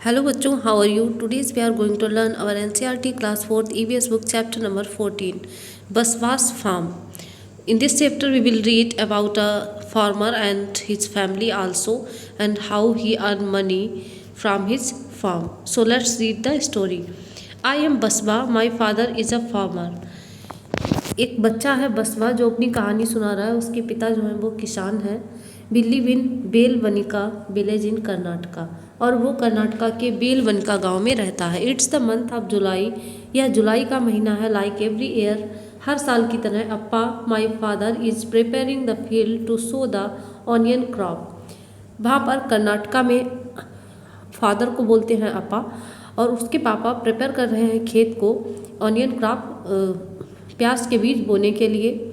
Hello बच्चों, how are you? Today we are going to learn our NCERT class 4th EVS book chapter number 14, Baswas farm. In this chapter we will read about a farmer and his family also and how he earned money from his farm. So let's read the story. I am Baswa, my father is a farmer. एक बच्चा है बसवा जो अपनी कहानी सुना रहा है। उसके पिता जो हैं वो किसान हैं। बिल्ली बिन बेलवनिका विलेज इन कर्नाटका, और वो कर्नाटका के बेलवनिका गांव में रहता है। It's the month of July, यह जुलाई का महीना है। लाइक एवरी ईयर, हर साल की तरह Appa my father is preparing the field to sow the onion crop. वहाँ पर कर्नाटका में फादर को बोलते हैं अप्पा, और उसके पापा प्रिपेयर कर रहे हैं खेत को ऑनियन क्रॉप, प्याज के बीज बोने के लिए।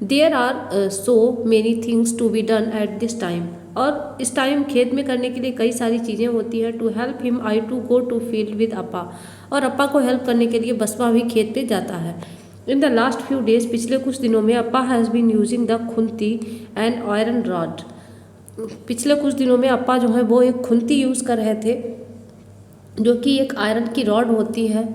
There are so many things to be done at this time, और इस टाइम खेत में करने के लिए कई सारी चीज़ें होती हैं। To help him I to go to field with Appa, और अप्पा को हेल्प करने के लिए बसवा भी खेत पे जाता है। In the last few days, पिछले कुछ दिनों में Appa has been using the khunti and iron rod. पिछले कुछ दिनों में अप्पा जो है वो एक खुंती यूज़ कर रहे थे, जो कि एक आयरन की रॉड होती है।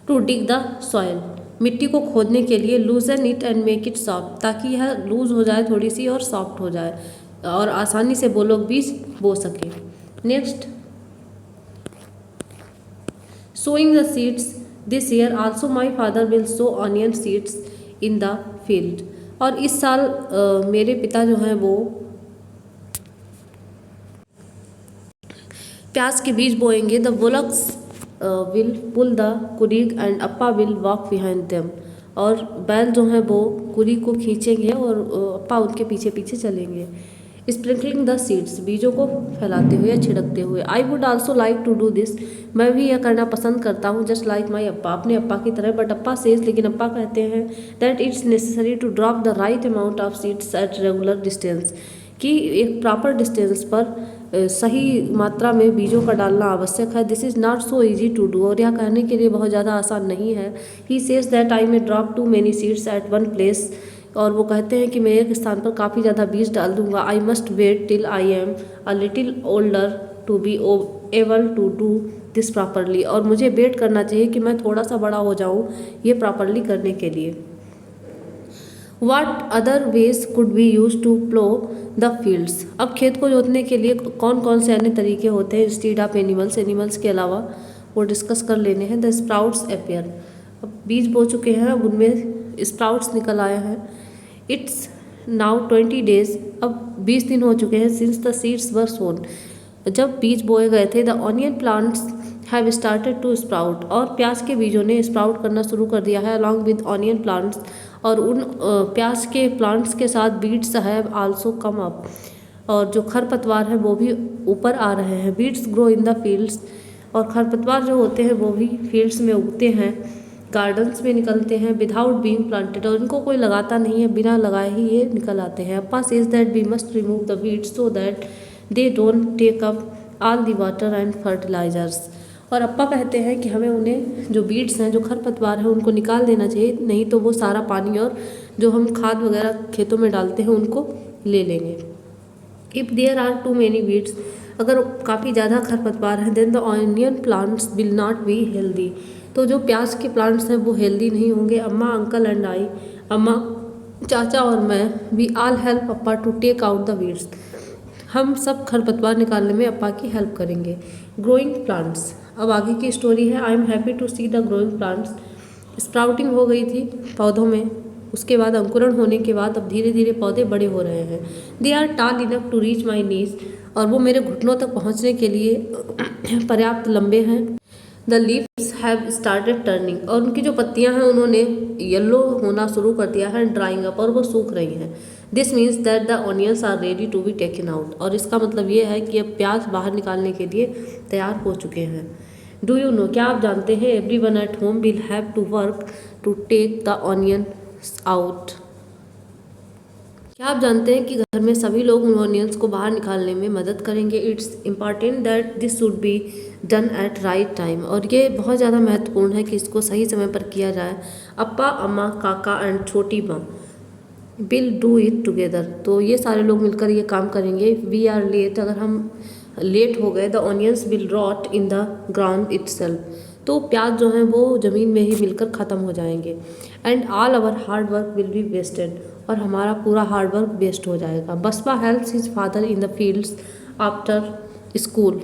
टू डिग द सॉइल, मिट्टी को खोदने के लिए। लूजन it and make it soft, ताकि यह लूज हो जाए थोड़ी सी और सॉफ्ट हो जाए, और आसानी से वो लोग बीज बो सके। Next, sowing the seeds this year also my father will sow onion seeds in the field, और इस साल मेरे पिता जो हैं वो प्याज के बीज बोएंगे। The bullocks will pull the kurig and Appa will walk behind them, और बैल जो हैं वो कुरी को खींचेंगे और अप्पा उनके पीछे पीछे चलेंगे। स्प्रिंकलिंग द सीड्स, बीजों को फैलाते हुए या छिड़कते हुए। I would also like to do this, मैं भी यह करना पसंद करता हूँ। जस्ट लाइक माई अप्पा, अपने अप्पा की तरह। बट अप्पा सेज, लेकिन अप्पा कहते हैं that it's necessary to drop the right amount of seeds at regular distance, कि एक प्रॉपर डिस्टेंस पर सही मात्रा में बीजों का डालना आवश्यक है। This is not so easy to do, और यह कहने के लिए बहुत ज़्यादा आसान नहीं है। He says that I may drop too many seeds at one place, और वो कहते हैं कि मैं एक स्थान पर काफ़ी ज़्यादा बीज डाल दूंगा। I must wait till I am a little older to be able to do this properly, और मुझे वेट करना चाहिए कि मैं थोड़ा सा बड़ा हो जाऊँ ये प्रॉपरली करने के लिए। What other ways could be used to plow the fields? अब खेत को जोतने के लिए कौन कौन से अन्य तरीके होते हैं इंस्टीड ऑफ एनिमल्स के अलावा, वो डिस्कस कर लेने हैं। द स्प्राउट्स अपेयर, अब बीज बो चुके हैं, अब उनमें स्प्राउट्स निकल आए हैं। इट्स नाउ 20 days, अब 20 दिन हो चुके हैं। Since the seeds were sown, जब बीज बोए गए थे। The onion plants have started to sprout, और प्याज के बीजों ने स्प्राउट करना शुरू कर दिया है। अलॉन्ग विद ऑनियन प्लांट्स, और उन प्याज के प्लांट्स के साथ beads have also come up, और जो खरपतवार है वो भी ऊपर आ रहे हैं। Beads grow in the fields, और खरपतवार जो होते हैं वो भी फील्ड्स में उगते हैं, गार्डन्स में निकलते हैं। विदाउट बीइंग प्लांटेड, और इनको कोई लगाता नहीं है, बिना लगाए ही ये निकल आते हैं। Appa says that we must remove the weeds so that they don't take up all the water and fertilisers, और अप्पा कहते हैं कि हमें उन्हें, जो बीड्स हैं, जो खरपतवार हैं, उनको निकाल देना चाहिए, नहीं तो वो सारा पानी और जो हम खाद वगैरह खेतों में डालते हैं उनको ले लेंगे। If there are too many weeds, अगर काफ़ी ज़्यादा खरपतवार हैं, then the onion plants will not be healthy, तो जो प्याज के प्लांट्स हैं वो हेल्दी नहीं होंगे। अम्मा, अंकल एंड आई, अम्मा, चाचा और मैं, we all help Appa to take out the weeds, हम सब खरपतवार निकालने में अप्पा की हेल्प करेंगे। ग्रोइंग प्लांट्स, अब आगे की स्टोरी है। I am happy to see the growing plants, sprouting हो गई थी पौधों में, उसके बाद अंकुरण होने के बाद अब धीरे धीरे पौधे बड़े हो रहे हैं। They are tall enough to reach my knees, और वो मेरे घुटनों तक पहुंचने के लिए पर्याप्त लंबे हैं। The leaves have started turning, और उनकी जो पत्तियां हैं उन्होंने येलो होना शुरू कर दिया है। ड्राइंग अप, और वो सूख रही हैं। This means that the onions are ready to be taken out, और इसका मतलब ये है कि अब प्याज बाहर निकालने के लिए तैयार हो चुके हैं। डू यू नो, क्या आप जानते हैं, everyone at home will have to work to take the onion out, क्या आप जानते हैं कि घर में सभी लोग उन ऑनियंस को बाहर निकालने में मदद करेंगे। It's important that this should be done eight right time, और ये बहुत ज़्यादा महत्वपूर्ण है कि इसको सही समय पर किया जाए। अप्पा, अम्मा, काका एंड छोटी माँ विल डू इट टुगेदर, तो ये सारे लोग मिलकर ये काम करेंगे। वी आर लेट, अगर हम लेट हो गए, the onions will rot in the ground itself, तो प्याज जो हैं वो ज़मीन में ही मिलकर ख़त्म हो जाएंगे। And all our hard work will be wasted, और हमारा पूरा हार्ड वर्क वेस्ट हो जाएगा। Baspa helps his father in the fields after school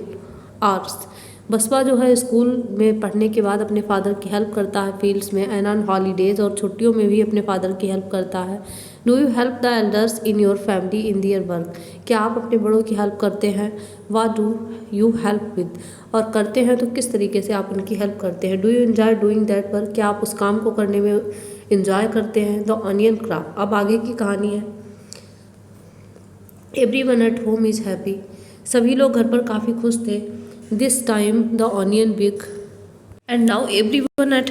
hours, Baspa जो है स्कूल में पढ़ने के बाद अपने फादर की हेल्प करता है फील्ड्स में, एंड ऑन हॉलीडेज, और छुट्टियों में भी अपने फादर की हेल्प करता है। Do you help the elders in your family in their work, क्या आप अपने बड़ों की हेल्प करते हैं? What do you help with, और करते हैं तो किस तरीके से आप उनकी हेल्प करते हैं? Do you enjoy doing that work, क्या आप उस काम को करने में इंजॉय करते हैं? द ऑनियन क्राफ्ट, अब आगे की कहानी है। Everyone at home is happy, सभी लोग घर पर काफ़ी खुश थे। This time the onion big and now everyone at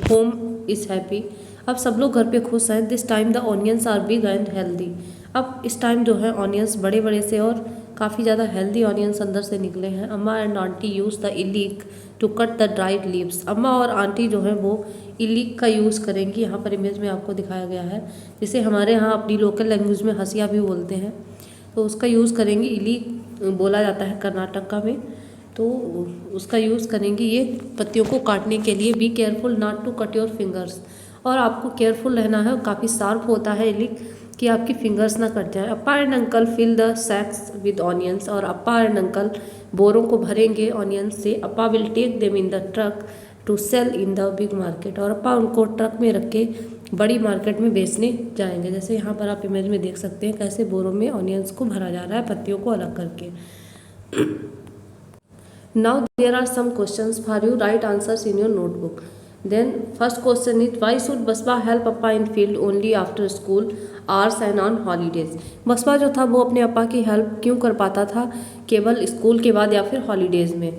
home is happy, अब सब लोग घर पे खुश हैं। This time the onions are big and healthy, अब इस टाइम जो है ऑनियंस बड़े बड़े से और काफ़ी ज़्यादा हेल्दी ऑनियंस अंदर से निकले हैं। Amma and aunty use the इलीक to cut the dried leaves, Amma और आंटी जो है वो इलीक का यूज़ करेंगी, यहाँ पर इमेज में आपको दिखाया गया है, जिसे हमारे यहाँ अपनी लोकल लैंग्वेज में हसिया भी बोलते हैं, तो उसका यूज़ करेंगी। इलीक बोला जाता है कर्नाटका में, तो उसका यूज़ करेंगे ये पत्तियों को काटने के लिए। Be careful not to cut your fingers, और आपको केयरफुल रहना है, काफ़ी शार्प होता है इलिक, कि आपकी फिंगर्स ना कट जाए। Appa and uncle fill the sacks with onions, और अप्पा एंड अंकल बोरों को भरेंगे ऑनियंस से। Appa will take them in the truck to sell in the big market, और अप्पा उनको ट्रक में रख के बड़ी मार्केट में बेचने जाएंगे। जैसे यहाँ पर आप इमेज में देख सकते हैं कैसे बोरों में ऑनियंस को भरा जा रहा है पत्तियों को अलग करके। Now there are some questions for you. Write answers in your notebook. Then first question is, why should Baspa help Appa in field only after school hours and on holidays? Baspa जो था वो अपने अप्पा की हेल्प क्यों कर पाता था केवल स्कूल के बाद या फिर हॉलीडेज में?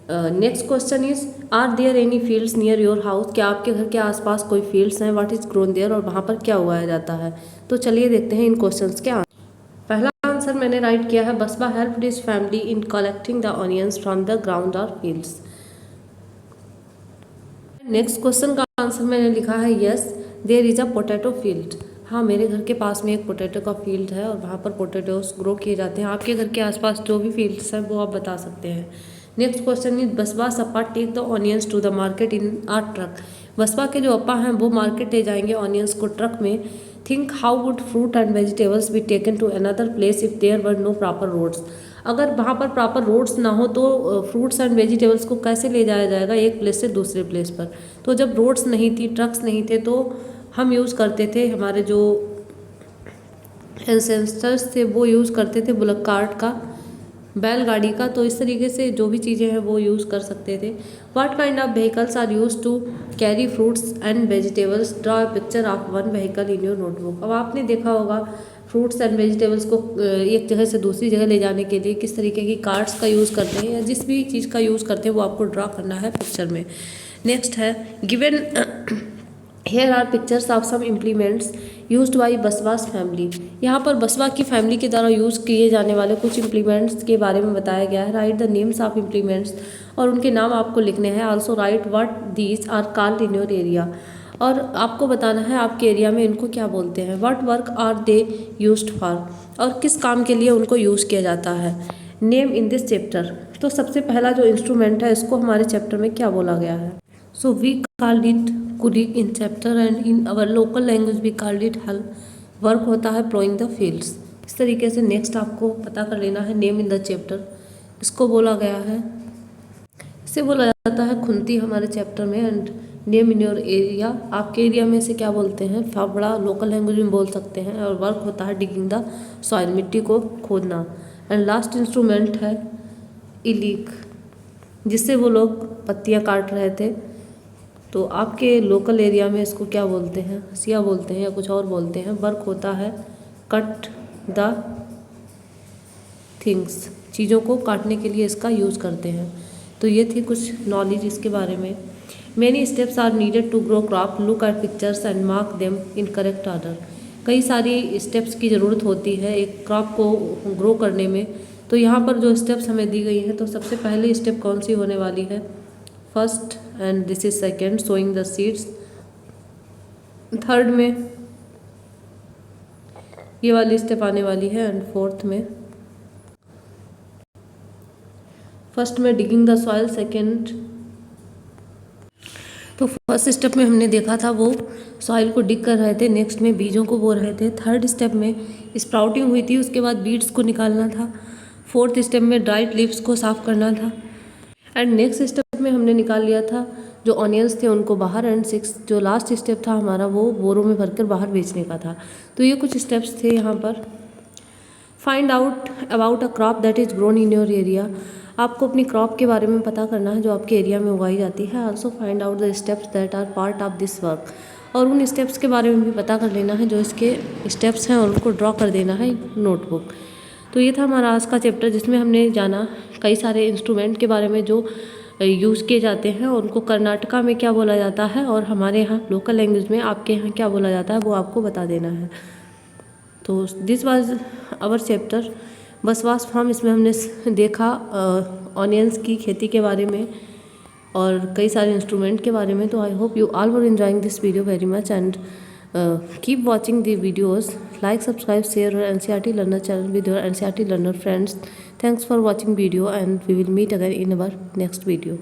Next question is, are there any fields near your house, क्या आपके घर के आसपास कोई फील्ड्स हैं? व्हाट इज ग्रोन देयर, और वहाँ पर क्या उगाया जाता है? तो चलिए देखते हैं इन क्वेश्चंस के आंसर। पहला आंसर मैंने राइट किया है, Baspa helped his family in collecting the onions from the ground और फील्ड्स। नेक्स्ट क्वेश्चन का आंसर मैंने लिखा है, yes there is a potato field, हाँ मेरे घर के पास में एक पोटैटो का फील्ड है और वहाँ पर पोटैटोस ग्रो किए जाते हैं। आपके घर के आसपास जो भी फील्ड्स हैं वो आप बता सकते हैं। Next question is, Basava Appa take the onions to the market in a truck, Basava के जो अप्पा हैं वो मार्केट ले जाएंगे ऑनियंस को ट्रक में। Think how would fruit and vegetables be taken to another place if there were no proper roads, अगर वहाँ पर प्रॉपर रोड्स ना हो तो फ्रूट्स एंड वेजिटेबल्स को कैसे ले जाया जाएगा एक प्लेस से दूसरे प्लेस पर? तो जब रोड्स नहीं थी, ट्रक्स नहीं थे, तो हम यूज़ करते थे, हमारे जो एंसेस्टर्स थे वो यूज़ करते थे बुलक कार्ट का, बैलगाड़ी का, तो इस तरीके से जो भी चीज़ें हैं वो यूज़ कर सकते थे। What kind of vehicles are used to carry fruits and vegetables, draw a picture of one vehicle in your notebook. अब आपने देखा होगा फ्रूट्स एंड वेजिटेबल्स को एक जगह से दूसरी जगह ले जाने के लिए किस तरीके की कार्ट्स का यूज़ करते हैं, या जिस भी चीज़ का यूज़ करते हैं वो आपको ड्रॉ करना है पिक्चर में। नेक्स्ट है, given here are pictures of some implements used by Basava's family, यहाँ पर बसवा की फैमिली के द्वारा यूज़ किए जाने वाले कुछ इम्प्लीमेंट्स के बारे में बताया गया है। Write the names of implements, और उनके नाम आपको लिखने हैं। Also write what these are called in your area, और आपको बताना है आपके एरिया में इनको क्या बोलते हैं। What work are they used for, और किस काम के लिए उनको यूज़ किया जाता है। नेम इन दिस चैप्टर, तो सबसे पहला जो इंस्ट्रूमेंट है इसको हमारे चैप्टर में क्या बोला गया है? So we called it kurik in chapter and in our local language we called it hal. Work होता है प्लोइंग द फील्ड्स। इस तरीके से नेक्स्ट आपको पता कर लेना है नेम इन द चैप्टर, इसको बोला गया है, इसे बोला जाता है खुंती हमारे चैप्टर में। And name in your area, आपके एरिया में से क्या बोलते हैं? फावड़ा लोकल लैंग्वेज में बोल सकते हैं। और वर्क होता है डिगिंग द सॉइल, मिट्टी को खोदना। एंड लास्ट इंस्ट्रूमेंट है इलीक, जिससे वो लोग पत्तियाँ काट रहे थे। तो आपके लोकल एरिया में इसको क्या बोलते हैं? हसिया बोलते हैं या कुछ और बोलते हैं। वर्क होता है कट द थिंग्स, चीज़ों को काटने के लिए इसका यूज़ करते हैं। तो ये थी कुछ नॉलेज इसके बारे में। Many steps are needed to grow crop, look at pictures and mark them in correct order. कई सारी स्टेप्स की ज़रूरत होती है एक क्रॉप को ग्रो करने में। तो यहाँ पर जो स्टेप्स हमें दी गई हैं, तो सबसे पहले स्टेप कौन सी होने वाली है? First, and this is second, sowing the seeds. Third में ये वाली स्टेप आने वाली है, एंड फोर्थ में फर्स्ट में डिगिंग द सॉइल, सेकेंड तो फर्स्ट स्टेप में हमने देखा था वो सॉइल को डिग कर रहे थे, नेक्स्ट में बीजों को बो रहे थे, थर्ड स्टेप में स्प्राउटिंग हुई थी, उसके बाद बीड्स को निकालना था, फोर्थ स्टेप में ड्राइड लीव्स को साफ करना था, एंड नेक्स्ट स्टेप में हमने निकाल लिया था जो ऑनियंस थे उनको बाहर, एंड सिक्स जो लास्ट स्टेप था हमारा वो बोरों में भरकर बाहर बेचने का था। तो ये कुछ स्टेप्स थे यहाँ पर। Find out about a crop that is grown in your area, आपको अपनी क्रॉप के बारे में पता करना है जो आपके एरिया में उगाई जाती है। Also find out the steps that are part of this work, और उन स्टेप्स के बारे में भी पता कर लेना है जो इसके स्टेप्स हैं और उनको ड्रॉ कर देना है नोटबुक। तो ये था हमारा आज का चैप्टर जिसमें हमने जाना कई सारे इंस्ट्रूमेंट के बारे में जो यूज़ किए जाते हैं और उनको कर्नाटका में क्या बोला जाता है और हमारे यहाँ लोकल लैंग्वेज में आपके यहाँ क्या बोला जाता है वो आपको बता देना है। तो this was our chapter Basava's farm. इसमें हमने देखा ऑनियंस की खेती के बारे में और कई सारे इंस्ट्रूमेंट के बारे में। तो I hope you all were enjoying this video very much and keep watching the videos, like, subscribe, share our NCERT learner channel with your NCERT learner friends. Thanks for watching video and we will meet again in our next video.